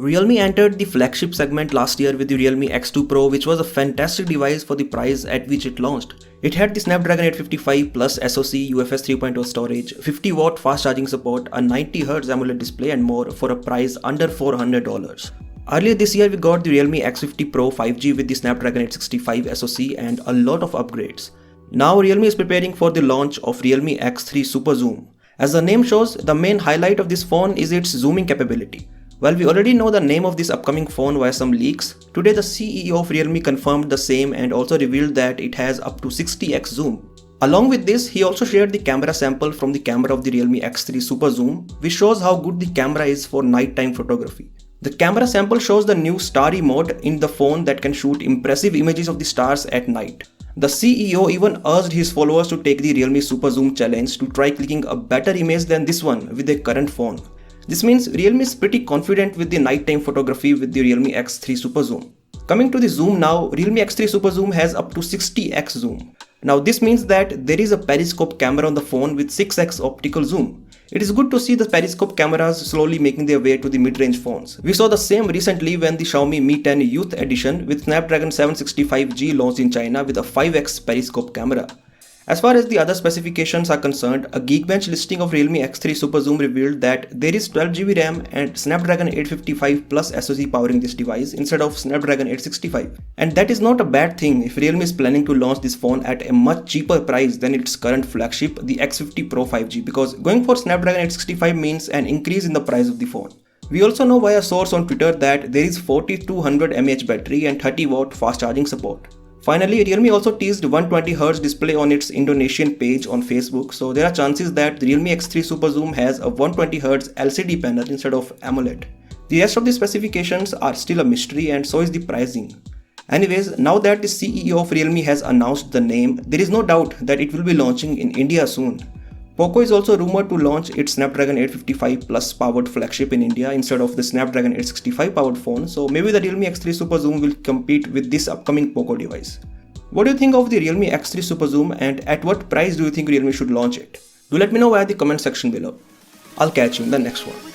Realme entered the flagship segment last year with the Realme X2 Pro, which was a fantastic device for the price at which it launched. It had the Snapdragon 855 Plus SoC, UFS 3.0 storage, 50-watt fast charging support, a 90Hz AMOLED display and more for a price under $400. Earlier this year we got the Realme X50 Pro 5G with the Snapdragon 865 SoC and a lot of upgrades. Now Realme is preparing for the launch of Realme X3 Super Zoom. As the name shows, the main highlight of this phone is its zooming capability. While we already know the name of this upcoming phone via some leaks, today the CEO of Realme confirmed the same and also revealed that it has up to 60x zoom. Along with this, he also shared the camera sample from the camera of the Realme X3 Super Zoom, which shows how good the camera is for nighttime photography. The camera sample shows the new starry mode in the phone that can shoot impressive images of the stars at night. The CEO even urged his followers to take the Realme Super Zoom challenge to try clicking a better image than this one with their current phone. This means Realme is pretty confident with the nighttime photography with the Realme X3 Super Zoom. Coming to the zoom now, Realme X3 Super Zoom has up to 60x zoom. Now this means that there is a periscope camera on the phone with 6x optical zoom. It is good to see the periscope cameras slowly making their way to the mid-range phones. We saw the same recently when the Xiaomi Mi 10 Youth Edition with Snapdragon 765G launched in China with a 5x periscope camera. As far as the other specifications are concerned, a Geekbench listing of Realme X3 Super Zoom revealed that there is 12GB RAM and Snapdragon 855 Plus SoC powering this device instead of Snapdragon 865. And that is not a bad thing if Realme is planning to launch this phone at a much cheaper price than its current flagship, the X50 Pro 5G, because going for Snapdragon 865 means an increase in the price of the phone. We also know via a source on Twitter that there is 4200 mAh battery and 30-watt fast charging support. Finally, Realme also teased 120Hz display on its Indonesian page on Facebook, so there are chances that the Realme X3 Super Zoom has a 120Hz LCD panel instead of AMOLED. The rest of the specifications are still a mystery and so is the pricing. Anyways, now that the CEO of Realme has announced the name, there is no doubt that it will be launching in India soon. Poco is also rumored to launch its Snapdragon 855 Plus powered flagship in India instead of the Snapdragon 865 powered phone, so maybe the Realme X3 Super Zoom will compete with this upcoming Poco device. What do you think of the Realme X3 Super Zoom and at what price do you think Realme should launch it? Do let me know via the comment section below. I'll catch you in the next one.